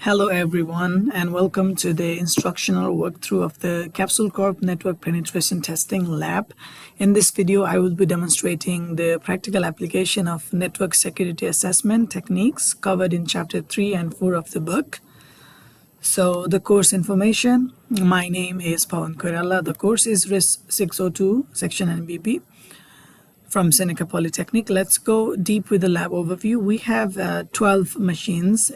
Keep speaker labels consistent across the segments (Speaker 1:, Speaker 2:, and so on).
Speaker 1: Hello everyone, and welcome to the instructional walkthrough of the Capsule Corp Network Penetration Testing Lab. In this video, I will be demonstrating the practical application of network security assessment techniques covered in Chapter 3 and 4 of the book. So the course information, my name is Pawan Koirala. The course is RIS602 Section NBB from Seneca Polytechnic. Let's go deep with the lab overview. We have 12 machines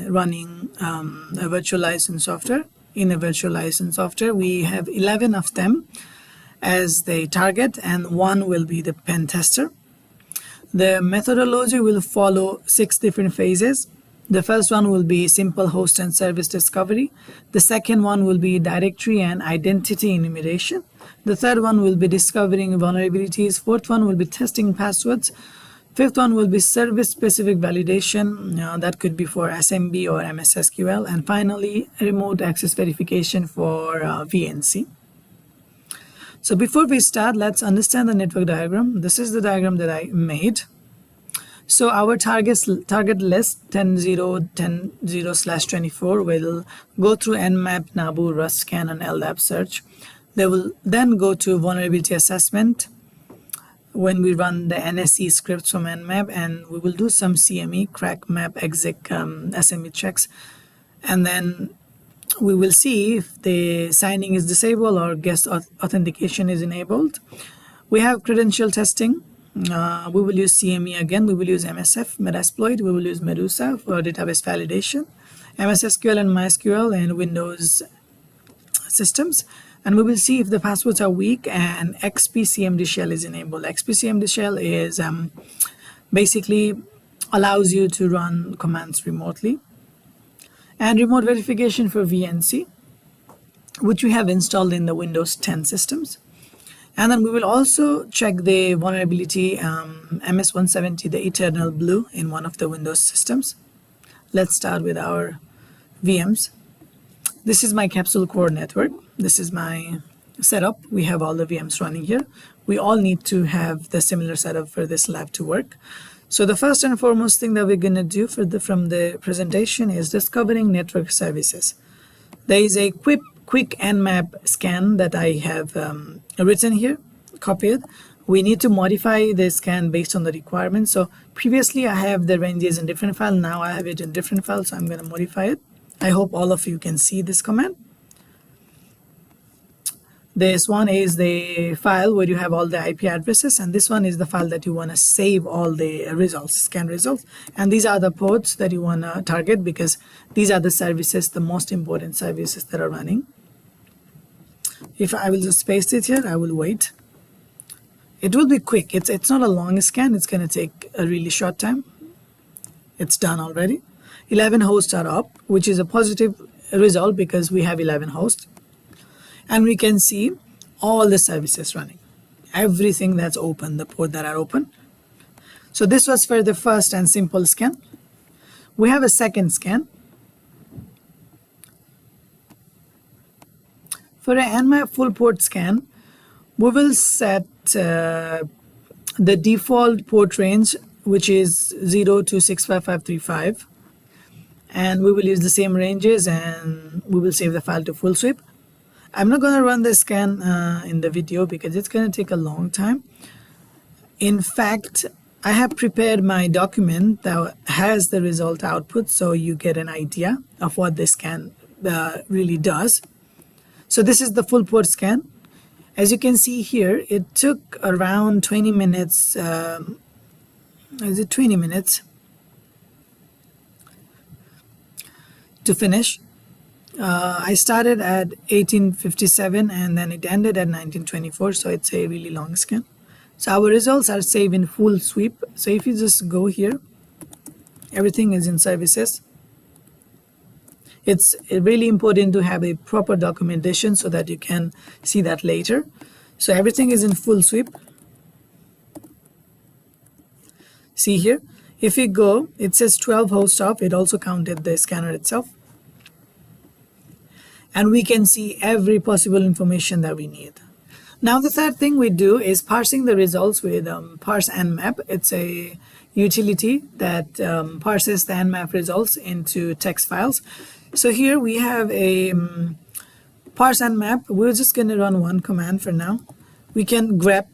Speaker 1: running a virtual license software. In a virtual license software, we have 11 of them as the target, and one will be the pen tester. The methodology will follow 6 different phases. The first one will be simple host and service discovery. The second one will be directory and identity enumeration. The third one will be discovering vulnerabilities. Fourth one will be testing passwords. Fifth one will be service-specific validation. That could be for SMB or MSSQL. And finally, remote access verification for VNC. So before we start, let's understand the network diagram. This is the diagram that I made. So our target list 10.0.10.0/24 will go through Nmap, NAABU, RustScan, and LDAP search. They will then go to vulnerability assessment when we run the NSE scripts from Nmap, and we will do some CME, crack, map, exec, SME checks. And then we will see if the signing is disabled or guest authentication is enabled. We have credential testing. We will use CME again. We will use MSF, Metasploit. We will use Medusa for database validation, MSSQL and MySQL and Windows systems. And we will see if the passwords are weak and XPCMD shell is enabled. XPCMD shell is basically allows you to run commands remotely. And remote verification for VNC, which we have installed in the Windows 10 systems. And then we will also check the vulnerability MS17, the eternal blue, in one of the Windows systems. Let's start with our VMs. This is my Capsule Core network. This is my setup. We have all the VMs running here. We all need to have the similar setup for this lab to work. So the first and foremost thing that we're going to do from the presentation is discovering network services. There is a quick Nmap scan that I have written here, copied. We need to modify the scan based on the requirements. So previously I have the ranges in different file. Now I have it in different files, so I'm going to modify it. I hope all of you can see this command. This one is the file where you have all the IP addresses, and this one is the file that you want to save all the results, scan results. And these are the ports that you want to target because these are the services, the most important services that are running. If I will just paste it here, I will wait. It will be quick. It's not a long scan. It's going to take a really short time. It's done already. 11 hosts are up, which is a positive result because we have 11 hosts. And we can see all the services running. Everything that's open, the port that are open. So this was for the first and simple scan. We have a second scan. For an Nmap full port scan, we will set the default port range, which is 0 to 65535. And we will use the same ranges, and we will save the file to full sweep. I'm not going to run the scan in the video because it's going to take a long time. In fact, I have prepared my document that has the result output so you get an idea of what the scan really does. So this is the full port scan. As you can see here, it took around 20 minutes. Is it 20 minutes to finish? I started at 1857 and then it ended at 1924, so it's a really long scan. So our results are saved in full sweep. So if you just go here, everything is in services. It's really important to have a proper documentation so that you can see that later. So everything is in full sweep. See here, if we go, it says 12 hosts off. It also counted the scanner itself. And we can see every possible information that we need. Now the third thing we do is parsing the results with Parsenmap. It's a utility that parses the Nmap results into text files. So here we have a Parsenmap. We're just going to run one command for now. We can grab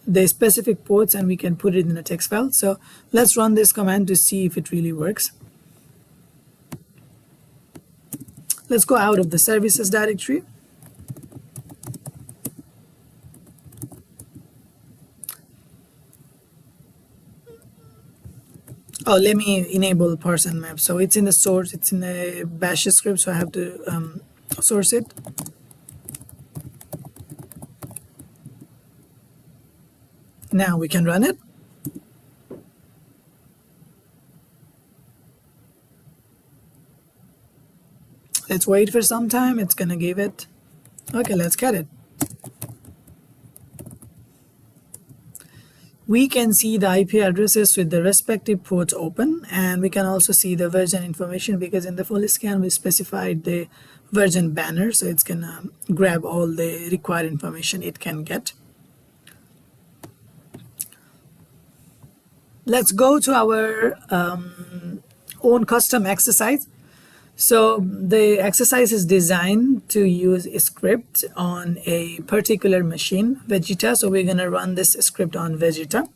Speaker 1: the specific ports and we can put it in a text file. So let's run this command to see if it really works. Let's go out of the services directory. Oh, let me enable Parsenmap. So it's in the source, it's in the bash script, so I have to source it. Now we can run it. Let's wait for some time. It's gonna give it. Okay, let's get it. We can see the IP addresses with the respective ports open, and we can also see the version information because in the full scan we specified the version banner, so it's gonna grab all the required information it can get. Let's go to our own custom exercise. So the exercise is designed to use a script on a particular machine, Vegeta. So we're going to run this script on Vegeta.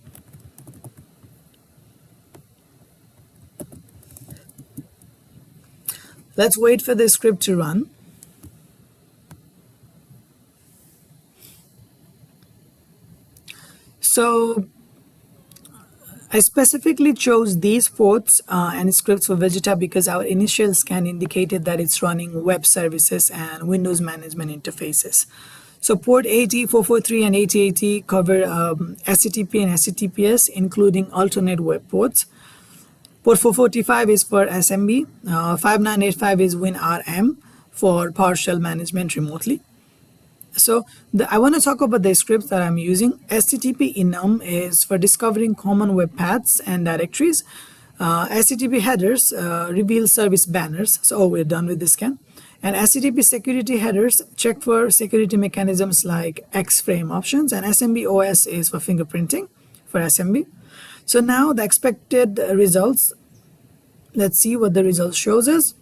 Speaker 1: Let's wait for the script to run. So I specifically chose these ports and scripts for Vegeta because our initial scan indicated that it's running web services and Windows management interfaces. So port 80, 443 and 8080 cover HTTP and HTTPS, including alternate web ports. Port 445 is for SMB, 5985 is WinRM for partial management remotely. So I want to talk about the scripts that I'm using. HTTP enum is for discovering common web paths and directories. HTTP headers reveal service banners. So we're done with this scan. And HTTP security headers check for security mechanisms like X-frame options. And SMB OS is for fingerprinting for SMB. So now the expected results. Let's see what the result shows us.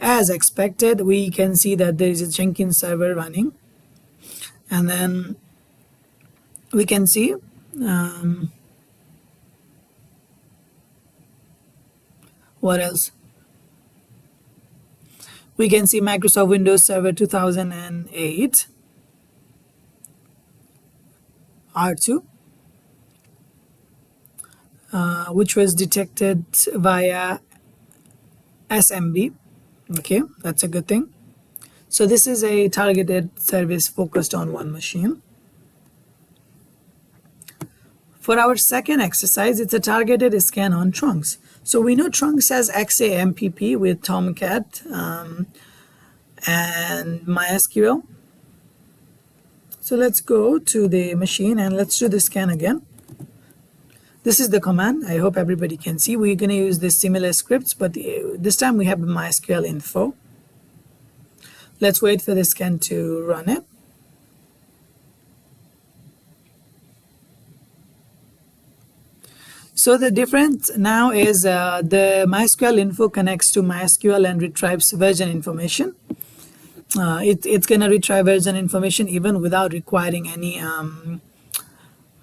Speaker 1: As expected, we can see that there is a Jenkins server running, and then we can see what else? We can see Microsoft Windows Server 2008 R2, which was detected via SMB. Okay, that's a good thing. So this is a targeted service focused on one machine. For our second exercise, it's a targeted scan on trunks. So we know trunks has XAMPP with Tomcat and MySQL. So let's go to the machine and let's do the scan again. This is the command. I hope everybody can see. We're going to use the similar scripts, but this time we have MySQL info. Let's wait for the scan to run it. So the difference now is the MySQL info connects to MySQL and retrieves version information. It's going to retrieve version information even without requiring any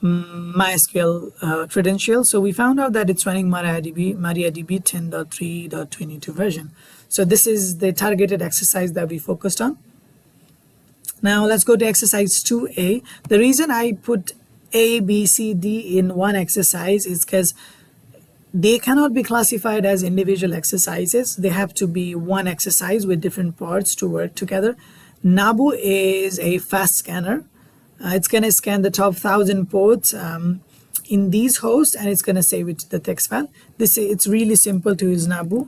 Speaker 1: MySQL credentials. So we found out that it's running MariaDB 10.3.22 version. So this is the targeted exercise that we focused on. Now let's go to exercise 2A. The reason I put A, B, C, D in one exercise is because they cannot be classified as individual exercises. They have to be one exercise with different parts to work together. NAABU is a fast scanner. It's going to scan the top 1,000 ports in these hosts, and it's going to save it to the text file. It's really simple to use NAABU.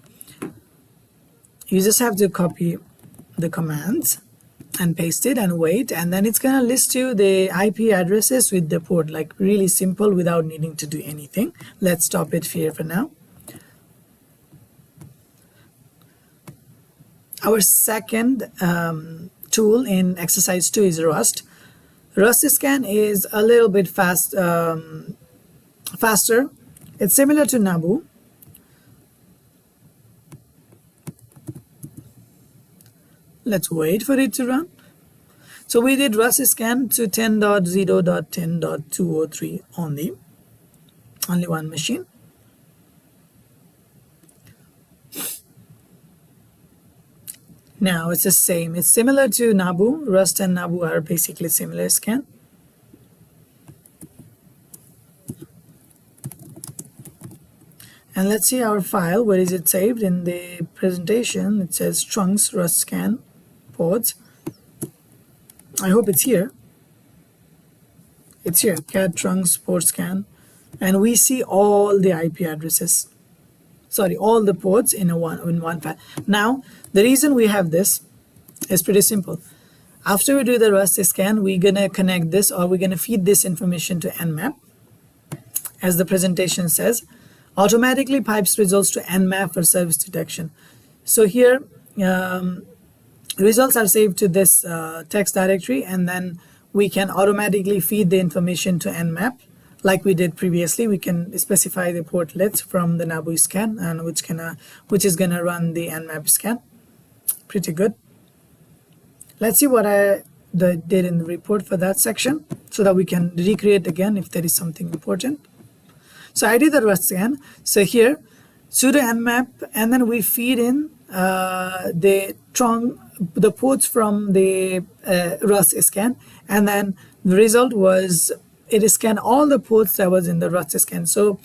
Speaker 1: You just have to copy the commands and paste it and wait, and then it's going to list you the IP addresses with the port, like really simple without needing to do anything. Let's stop it here for now. Our second tool in exercise 2 is Rust. RustScan is a little bit faster. It's similar to NAABU. Let's wait for it to run. So we did RustScan to 10.0.10.203 only one machine. Now it's the same. It's similar to NAABU. Rust and NAABU are basically similar scan. And let's see our file. Where is it saved? In the presentation, it says trunks RustScan pods. I hope it's here. It's here, cat trunks port scan. And we see all the IP addresses. Sorry, all the ports in one file. Now, the reason we have this is pretty simple. After we do the RustScan, we're gonna connect this, or we're gonna feed this information to Nmap. As the presentation says, automatically pipes results to Nmap for service detection. So here, results are saved to this text directory, and then we can automatically feed the information to Nmap. Like we did previously, we can specify the portlets from the NAABU scan, and which is gonna run the Nmap scan. Pretty good. Let's see what I did in the report for that section, so that we can recreate again if there is something important. So I did the RustScan. So here, sudo nmap, and then we feed in the ports from the RustScan, and then the result was it scanned all the ports that was in the RustScan. So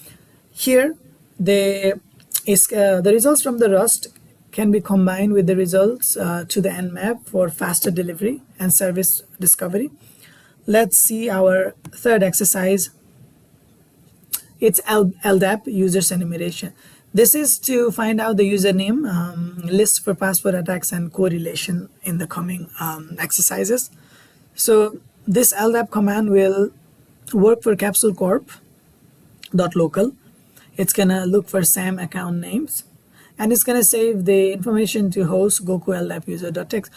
Speaker 1: here, the results from the Rust can be combined with the results to the Nmap for faster delivery and service discovery. Let's see our third exercise. It's LDAP, users enumeration. This is to find out the username list for password attacks and correlation in the coming exercises. So this LDAP command will work for capsule corp.local. It's gonna look for SAM account names, and it's gonna save the information to host Goku LDAP user.txt.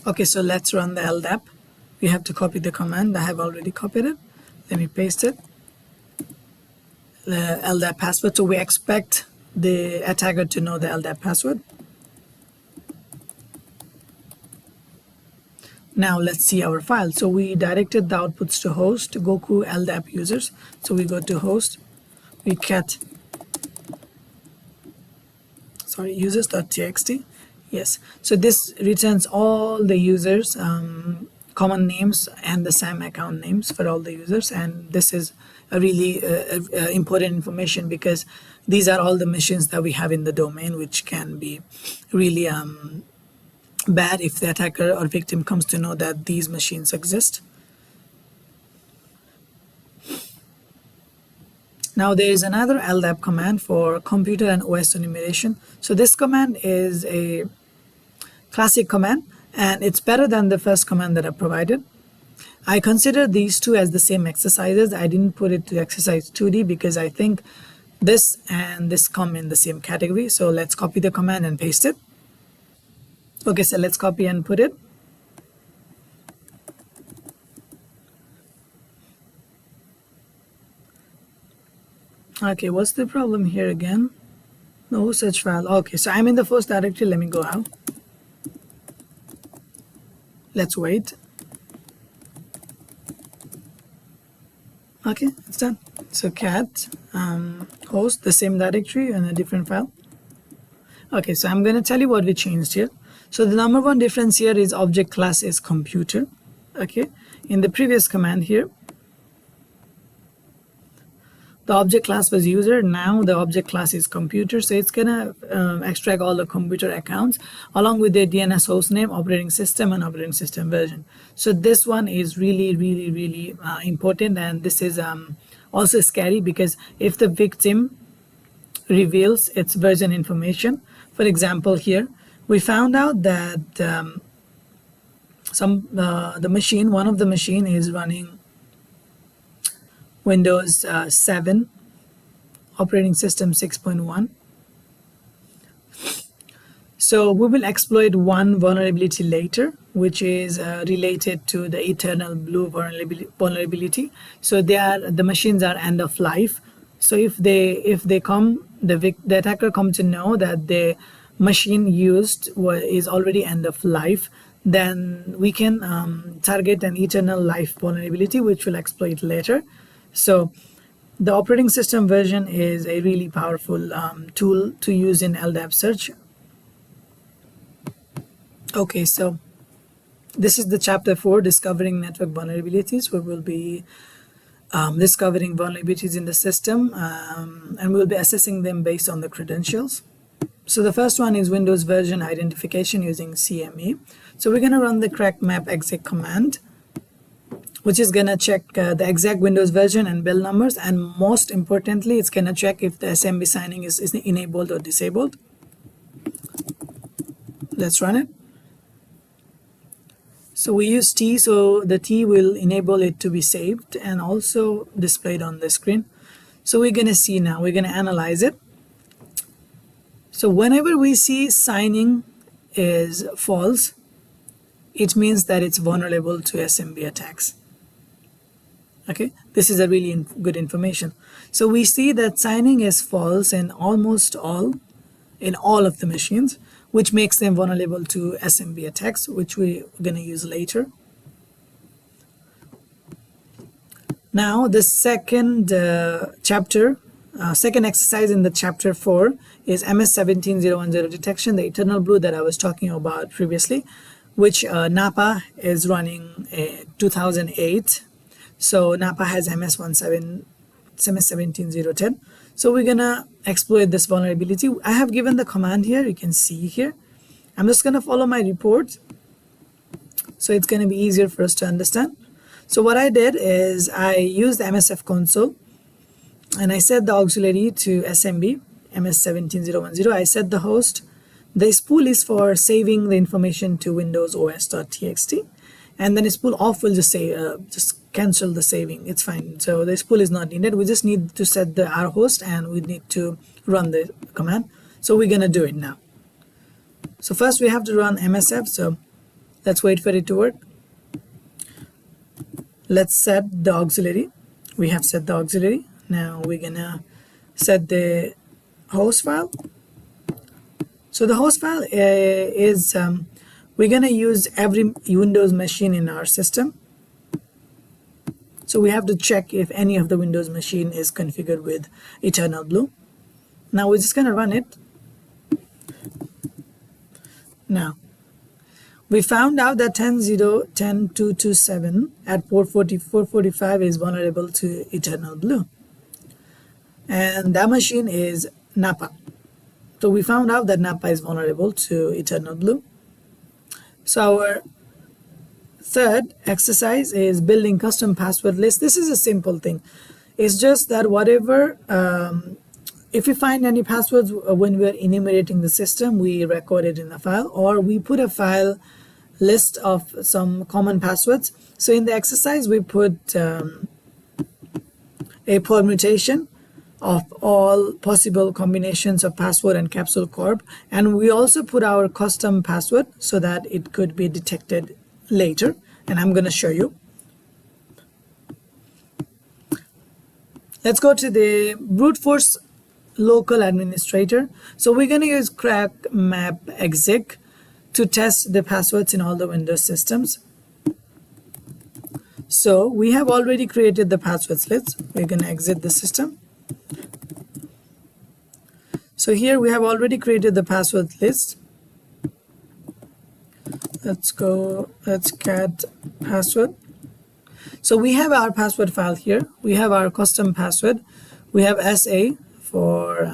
Speaker 1: Okay, so let's run the LDAP. We have to copy the command. I have already copied it. Let me paste it. The LDAP password. So we expect the attacker to know the LDAP password. Now let's see our file. So we directed the outputs to host Goku LDAP users. So we go to host, we cat users.txt. Yes, so this returns all the users common names and the SAM account names for all the users, and this is a really important information because these are all the machines that we have in the domain, which can be really bad if the attacker or victim comes to know that these machines exist. Now there is another LDAP command for computer and OS enumeration. So this command is a classic command, and it's better than the first command that I provided. I consider these two as the same exercises. I didn't put it to exercise 2D because I think this and this come in the same category. So let's copy the command and paste it. Okay, so let's copy and put it. Okay, what's the problem here again? No such file. Okay, so I'm in the first directory. Let me go out. Let's wait. Okay, it's done. So cat host, the same directory and a different file. Okay, so I'm going to tell you what we changed here. So the number one difference here is object class is computer. Okay, in the previous command here, the object class was user. Now the object class is computer. So it's gonna extract all the computer accounts along with their DNS host name, operating system, and operating system version. So this one is really important, and this is also scary because if the victim reveals its version information, for example, here we found out that one of the machine is running Windows 7 operating system 6.1. So we will exploit one vulnerability later which is related to the eternal blue vulnerability. So the machines are end of life. So if they come, the attacker come to know that the machine used is already end of life, then we can target an eternal life vulnerability, which we'll exploit later. So the operating system version is a really powerful tool to use in LDAP search. Okay, so this is the chapter 4, discovering network vulnerabilities. We will be discovering vulnerabilities in the system, and we'll be assessing them based on the credentials. So the first one is Windows version identification using CME. So we're going to run the crackmap exec command, which is going to check the exact Windows version and build numbers, and most importantly, it's going to check if the SMB signing is enabled or disabled. Let's run it. So we use T, so the T will enable it to be saved and also displayed on the screen. So we're going to see now, we're going to analyze it. So whenever we see signing is false, it means that it's vulnerable to SMB attacks. Okay, this is a really good information. So we see that signing is false in almost all of the machines, which makes them vulnerable to SMB attacks, which we're going to use later. Now, the second second exercise in the chapter 4 is MS17-010 Detection, the eternal blue that I was talking about previously, which NAPA is running 2008. So NAPA has MS17-010. So we're gonna exploit this vulnerability. I have given the command here, you can see here. I'm just gonna follow my report, so it's gonna be easier for us to understand. So what I did is I used the MSF console and I set the auxiliary to SMB, MS17-010. I set the host. The spool is for saving the information to Windows OS.txt, and then spool off will just say just cancel the saving. It's fine. So the spool is not needed. We just need to set our host and we need to run the command. So we're gonna do it now. So first we have to run MSF. So let's wait for it to work. Let's set the auxiliary. We have set the auxiliary. Now we're gonna set the host file. So the host file is we're gonna use every Windows machine in our system. So we have to check if any of the Windows machine is configured with eternal blue. Now we're just gonna run it. Now we found out that 10.0.10.227 at port 445 is vulnerable to eternal blue, and that machine is NAPA. So we found out that NAPA is vulnerable to eternal blue. So our third exercise is building custom password list. This is a simple thing. It's just that whatever, if we find any passwords when we're enumerating the system, we record it in a file, or we put a file list of some common passwords. So in the exercise, we put a permutation of all possible combinations of password and capsule corp, and we also put our custom password so that it could be detected later, and I'm going to show you. Let's go to the brute force local administrator. So we're going to use crackmap exec to test the passwords in all the Windows systems. So we have already created the passwords list. We're going to exit the system. So here we have already created the password list. Let's cat password. So we have our password file here. We have our custom password. We have SA for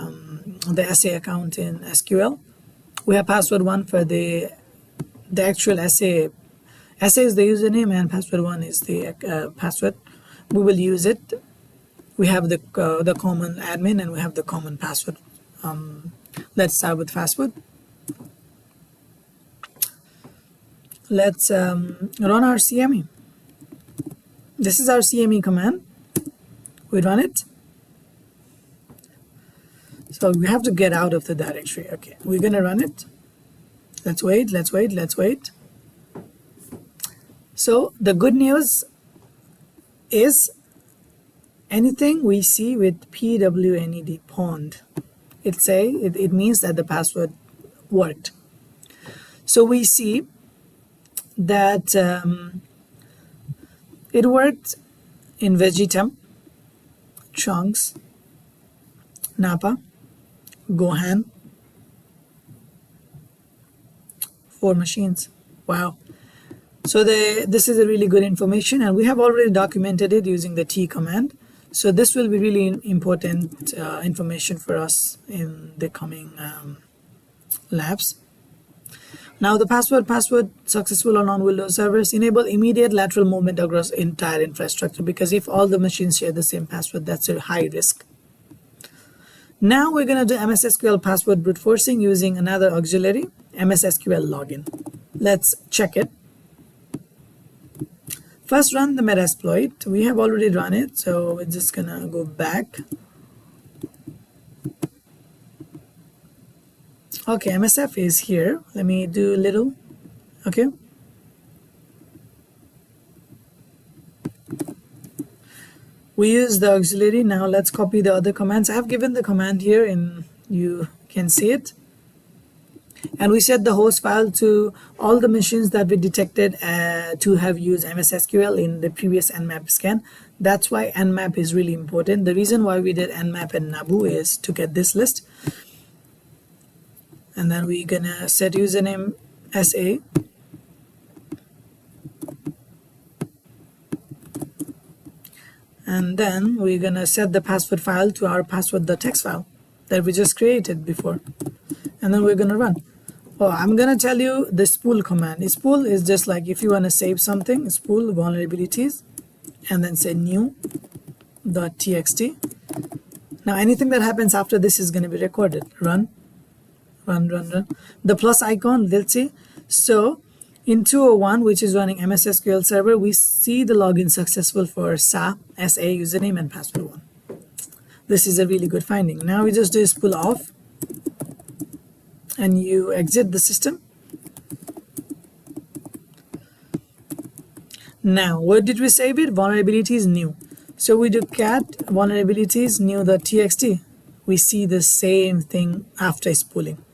Speaker 1: the SA account in SQL. We have password 1 for the actual SA. SA is the username and password 1 is the password. We will use it. We have the common admin and we have the common password. Let's start with password. Let's run our CME. This is our CME command. We run it. So we have to get out of the directory. Okay, we're gonna run it. Let's wait. So the good news is anything we see with PWNED pond, it means that the password worked. So we see that it worked in Vegeta, Chunks, Napa, Gohan, 4 machines. Wow. So this is a really good information, and we have already documented it using the T command. So this will be really important information for us in the coming labs. Now the password successful on non-Windows servers enable immediate lateral movement across entire infrastructure, because if all the machines share the same password, that's a high risk. Now we're going to do MSSQL password brute forcing using another auxiliary, MSSQL login. Let's check it. First, run the Metasploit. We have already run it, so we're just gonna go back. Okay, MSF is here. Let me do a little. Okay. We use the auxiliary. Now let's copy the other commands. I have given the command here, and you can see it. And we set the host file to all the machines that we detected to have used MSSQL in the previous Nmap scan. That's why Nmap is really important. The reason why we did Nmap and NAABU is to get this list. And then we're gonna set username SA. And then we're gonna set the password file to our password.txt file that we just created before. And then we're gonna run. Oh, I'm gonna tell you the spool command. Spool is just like if you wanna save something, spool vulnerabilities, and then say new.txt. Now anything that happens after this is gonna be recorded. Run. The plus icon, let's see. So in 201, which is running MSSQL server, we see the login successful for SA username and password 1. This is a really good finding. Now we just do spool off, and you exit the system. Now, where did we save it? Vulnerabilities new. So we do cat vulnerabilities new.txt. We see the same thing after spooling.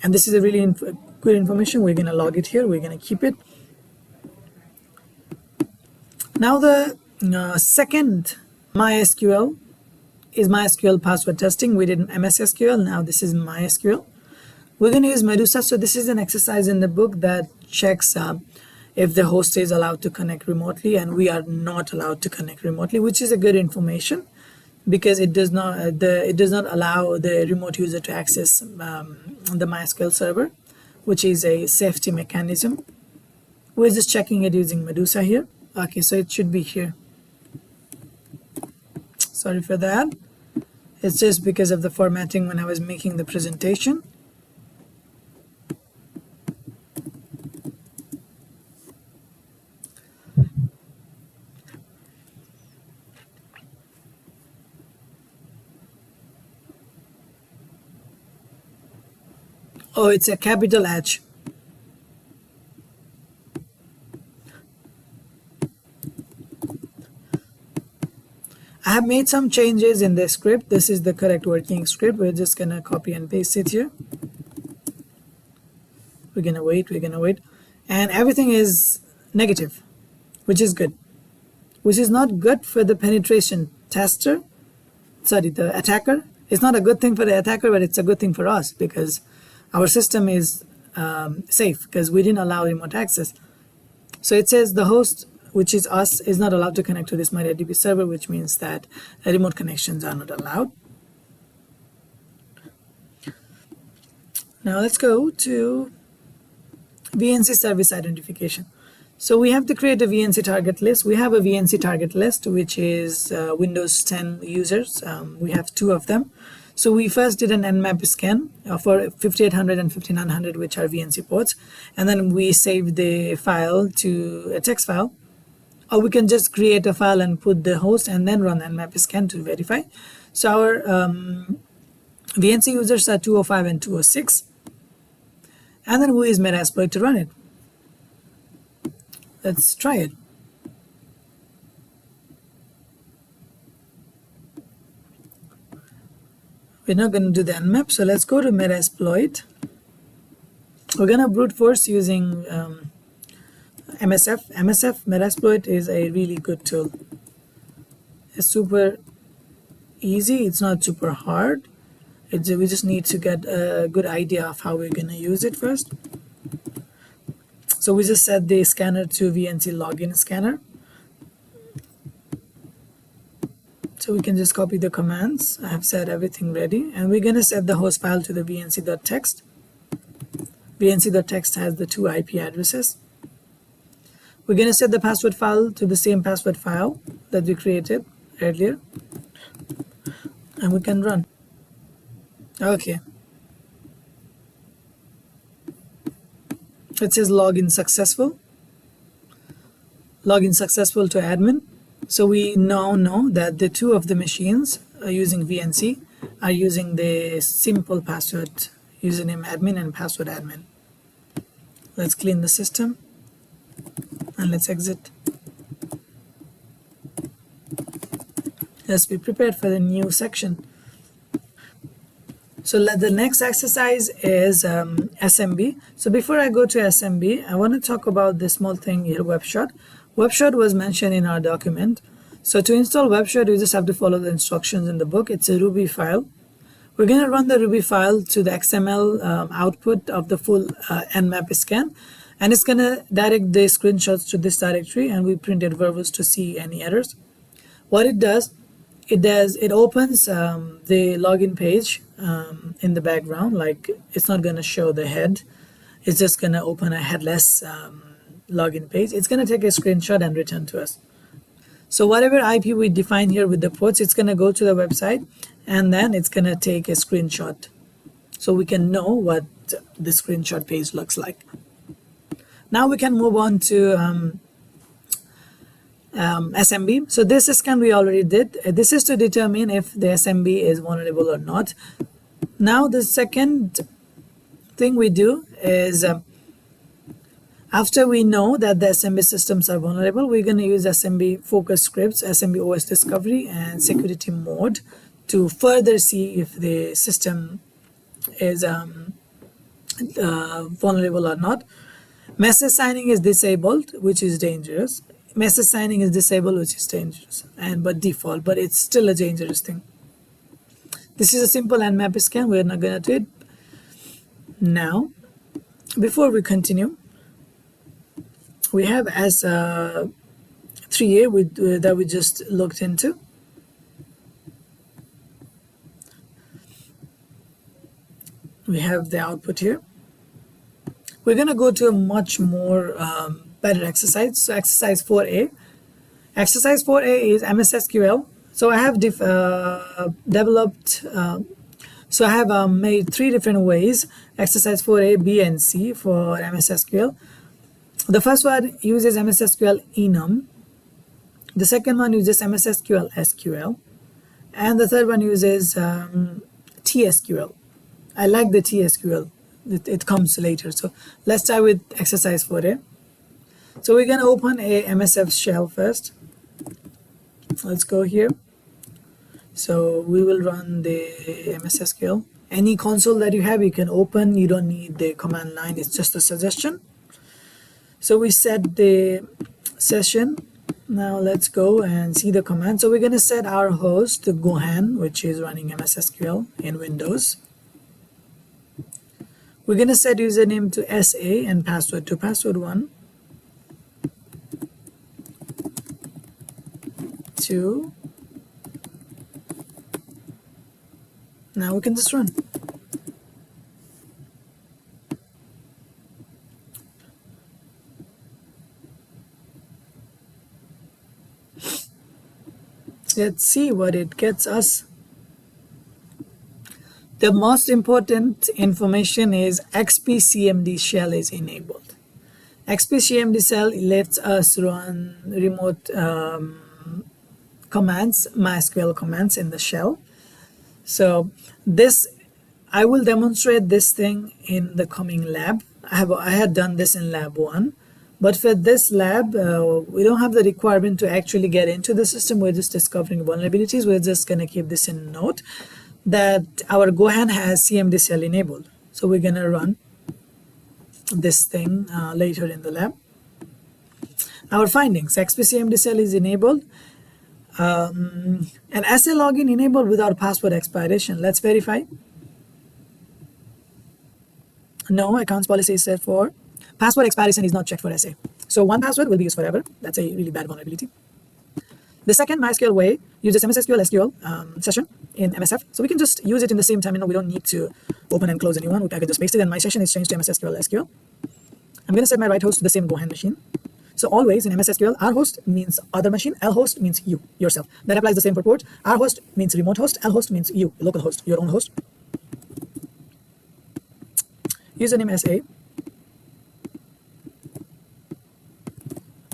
Speaker 1: And this is a really good information. We're going to log it here. We're going to keep it. Now the second MySQL is MySQL password testing. We did MSSQL. Now this is MySQL. We're going to use Medusa. So this is an exercise in the book that checks if the host is allowed to connect remotely, and we are not allowed to connect remotely, which is a good information because it does not allow the remote user to access the MySQL server, which is a safety mechanism. We're just checking it using Medusa here. Okay, so it should be here. Sorry for that. It's just because of the formatting when I was making the presentation. Oh, it's a capital H. I have made some changes in the script. This is the correct working script. We're just gonna copy and paste it here. We're gonna wait. And everything is negative, which is good. Which is not good for the penetration tester. Sorry, the attacker. It's not a good thing for the attacker, but it's a good thing for us because our system is safe because we didn't allow remote access. So it says the host, which is us, is not allowed to connect to this MariaDB server, which means that remote connections are not allowed. Now let's go to VNC Service Identification. So we have to create a VNC target list. We have a VNC target list, which is Windows 10 users. We have 2 of them. So we first did an Nmap scan for 5800 and 5900, which are VNC ports. And then we saved the file to a text file. Or we can just create a file and put the host and then run Nmap scan to verify. So our VNC users are 205 and 206. And then we use Metasploit to run it. Let's try it. We're not going to do the Nmap, so let's go to Metasploit. We're going to brute force using MSF. Metasploit is a really good tool. It's super easy. It's not super hard. We just need to get a good idea of how we're going to use it first. So we just set the scanner to VNC login scanner. So we can just copy the commands. I have set everything ready, and we're going to set the host file to the vnc.txt. vnc.txt has the 2 IP addresses. We're going to set the password file to the same password file that we created earlier, and we can run. Okay. It says login successful. Login successful to admin. So we now know that the 2 of the machines using VNC are using the simple password username admin and password admin. Let's clean the system and let's exit. Let's be prepared for the new section. So the next exercise is SMB. So before I go to SMB, I want to talk about this small thing here, Webshot. Webshot was mentioned in our document. So to install Webshot, you just have to follow the instructions in the book. It's a Ruby file. We're going to run the Ruby file to the XML output of the full Nmap scan, and it's going to direct the screenshots to this directory, and we printed verbals to see any errors. What it does, it opens the login page in the background. Like, it's not going to show the head. It's just going to open a headless login page. It's going to take a screenshot and return to us. So whatever IP we define here with the ports, it's going to go to the website, and then it's going to take a screenshot so we can know what the screenshot page looks like. Now we can move on to SMB. So this scan we already did. This is to determine if the SMB is vulnerable or not. Now the second thing we do is after we know that the SMB systems are vulnerable, we're going to use SMB focus scripts, SMB OS discovery, and security mode to further see if the system is vulnerable or not. Message signing is disabled, which is dangerous. Message signing is disabled, which is dangerous, but default, but it's still a dangerous thing. This is a simple Nmap scan. We're not going to do it now. Before we continue, we have as 3A that we just looked into. We have the output here. We're going to go to a much more better exercise. So exercise 4A. Exercise 4A is MSSQL. So I have developed, so I have made 3 different ways. Exercise 4A, B, and C for MSSQL. The first one uses MSSQL enum. The second one uses MSSQL SQL. And the third one uses TSQL. I like the TSQL. It comes later. So let's start with exercise 4A. So we're going to open a MSF shell first. Let's go here. So we will run the MSSQL. Any console that you have, you can open. You don't need the command line. It's just a suggestion. So we set the session. Now let's go and see the command. So we're going to set our host to Gohan, which is running MSSQL in Windows. We're going to set username to SA and password to password1. 2. Now we can just run. Let's see what it gets us. The most important information is XPCMD shell is enabled. XPCMD shell lets us run remote commands, MySQL commands in the shell. So this, I will demonstrate this thing in the coming lab. I had done this in lab 1, But for this lab, we don't have the requirement to actually get into the system. We're just discovering vulnerabilities. We're just going to keep this in note that our Gohan has CMD cell enabled. So we're going to run this thing later in the lab. Our findings: XP-CMD cell is enabled. An SA login enabled without password expiration. Let's verify. No, accounts policy is set for password expiration is not checked for SA. So one password will be used forever. That's a really bad vulnerability. The second MySQL way uses MSSQL SQL session in MSF. So we can just use it in the same terminal. We don't need to open and close a new one. I can just paste it, and my session is changed to MSSQL SQL. I'm going to set my right host to the same Gohan machine. So always in MSSQL, R host means other machine, L host means you, yourself. That applies the same for port. R host means remote host, L host means you, local host, your own host. Username SA.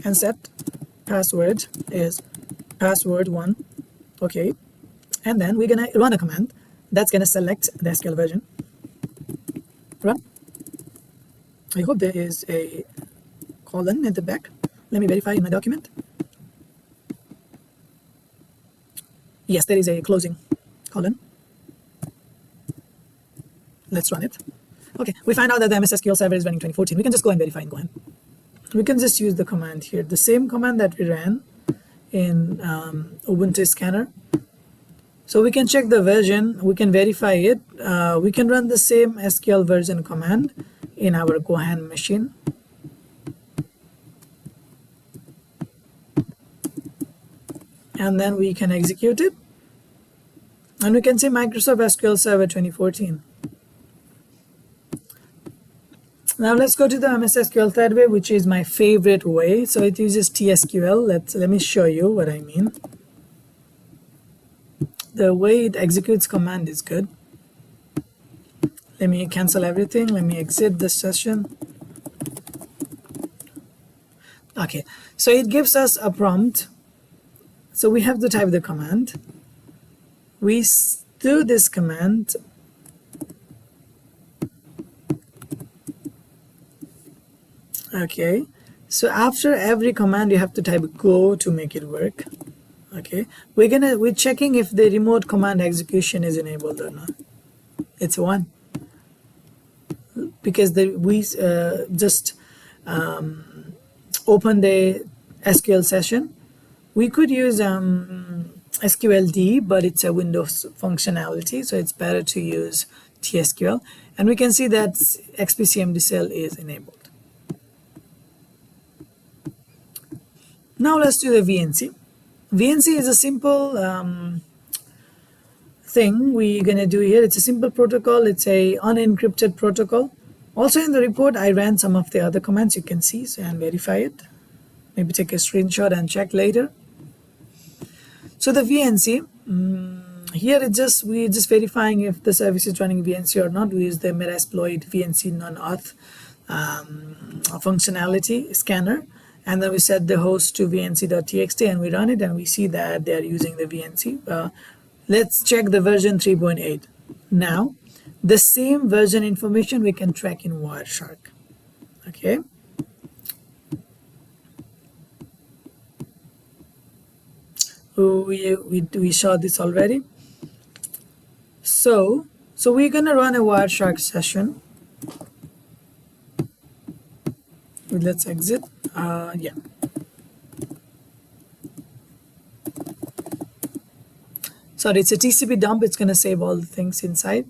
Speaker 1: And set password is password1. Okay. And then we're going to run a command that's going to select the SQL version. Run. I hope there is a colon at the back. Let me verify in my document. Yes, there is a closing colon. Let's run it. Okay, we find out that the MSSQL server is running 2014. We can just go and verify and go in. We can just use the command here, the same command that we ran in Ubuntu Scanner. So we can check the version, we can verify it. We can run the same SQL version command in our Gohan machine. And then we can execute it. And we can see Microsoft SQL Server 2014. Now let's go to the MSSQL third way, which is my favorite way. So it uses TSQL. Let me show you what I mean. The way it executes command is good. Let me cancel everything. Let me exit this session. Okay, so it gives us a prompt. So we have to type the command. We do this command. Okay, so after every command you have to type go to make it work. Okay, we're checking if the remote command execution is enabled or not. It's 1 because we just open the SQL session. We could use SQLD, but it's a Windows functionality, so it's better to use TSQL. And we can see that XP-CMD cell is enabled. Now let's do the VNC. VNC is a simple thing we're going to do here. It's a simple protocol. It's a unencrypted protocol. Also in the report, I ran some of the other commands you can see and verify it. Maybe take a screenshot and check later. So the VNC, here we're just verifying if the service is running VNC or not. We use the Metasploit VNC non-auth functionality scanner. And then we set the host to vnc.txt and we run it and we see that they're using the VNC. Let's check the version 3.8. Now, the same version information we can track in Wireshark. Okay. We saw this already. So we're going to run a Wireshark session. Let's exit. Yeah. Sorry, it's a TCP dump. It's going to save all the things inside.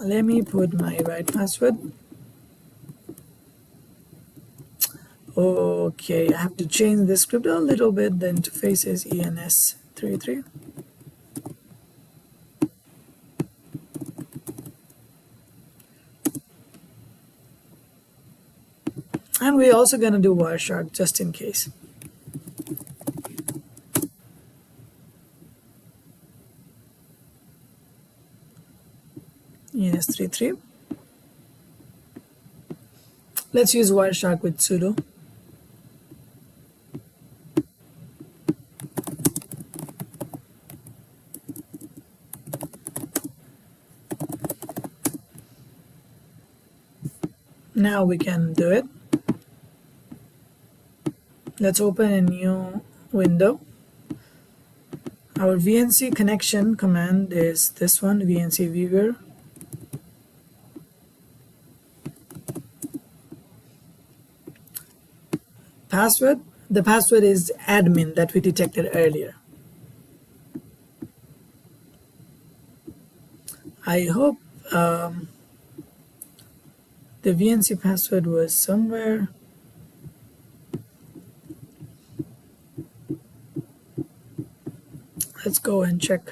Speaker 1: Let me put my right password. Okay, I have to change the script a little bit. The interface is ENS33. And we're also going to do Wireshark just in case. ENS33. Let's use Wireshark with sudo. Now we can do it. Let's open a new window. Our VNC connection command is this one, VNC viewer. Password, the password is admin that we detected earlier. I hope the VNC password was somewhere. Let's go and check.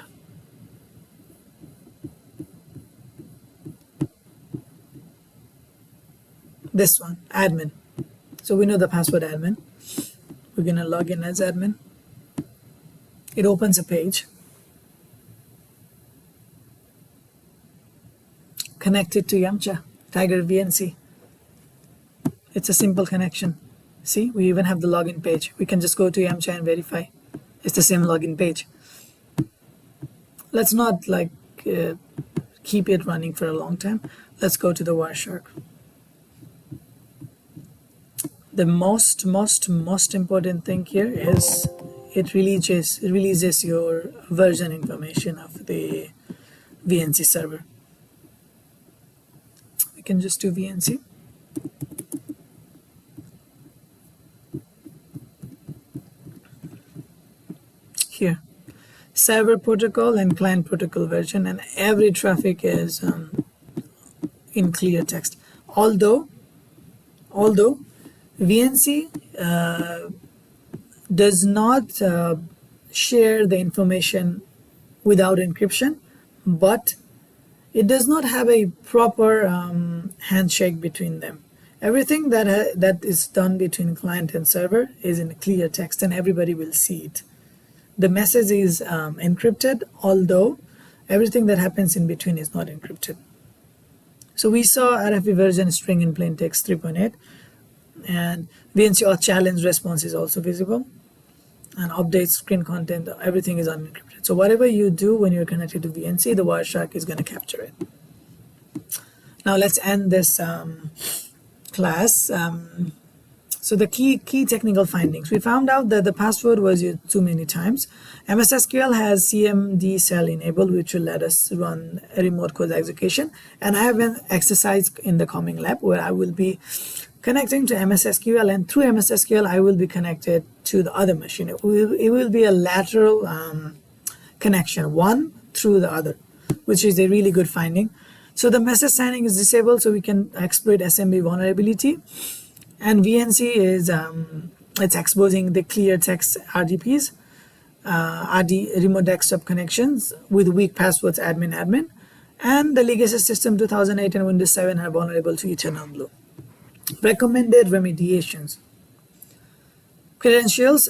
Speaker 1: This one, admin. So we know the password admin. We're gonna log in as admin. It opens a page. Connected to Yamcha, Tiger VNC. It's a simple connection. See, we even have the login page. We can just go to Yamcha and verify. It's the same login page. Let's not keep it running for a long time. Let's go to the Wireshark. The most important thing here is it releases your version information of the VNC server. We can just do VNC. Here, server protocol and client protocol version, and every traffic is in Cleartext. Although VNC does not share the information without encryption, but it does not have a proper handshake between them. Everything that is done between client and server is in Cleartext, and everybody will see it. The message is encrypted, although everything that happens in between is not encrypted. So we saw RFE version string in plain text 3.8, and VNC auth challenge response is also visible, and update screen content, everything is unencrypted. So whatever you do when you're connected to VNC, the Wireshark is going to capture it. Now let's end this class. So the key technical findings. We found out that the password was used too many times. MSSQL has CMD cell enabled, which will let us run a remote code execution. And I have an exercise in the coming lab where I will be connecting to MSSQL, and through MSSQL I will be connected to the other machine. It will be a lateral connection, one through the other, which is a really good finding. So the message signing is disabled, so we can exploit SMB vulnerability. And VNC is it's exposing the Cleartext RDPs, RD remote desktop connections with weak passwords admin, and the legacy system 2008 and Windows 7 are vulnerable to Eternal Blue. Recommended remediations. Credentials.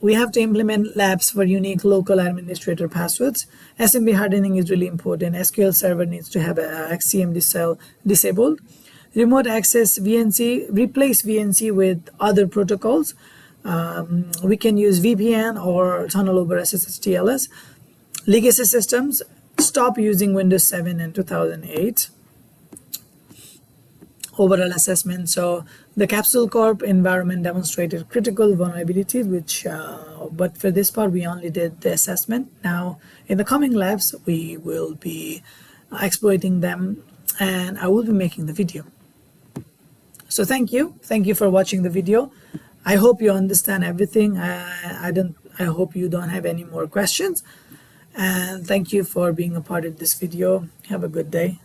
Speaker 1: We have to implement labs for unique local administrator passwords. SMB hardening is really important. SQL Server needs to have a XCMD cell disabled. Remote access VNC, replace VNC with other protocols. We can use VPN or tunnel over SSH/TLS. Legacy systems, stop using Windows 7 and 2008. Overall assessment. So the Capsule Corp environment demonstrated critical vulnerabilities, but for this part we only did the assessment. Now in the coming labs we will be exploiting them, and I will be making the video. So thank you for watching the video. I hope you understand everything. I hope you don't have any more questions, and thank you for being a part of this video. Have a good day.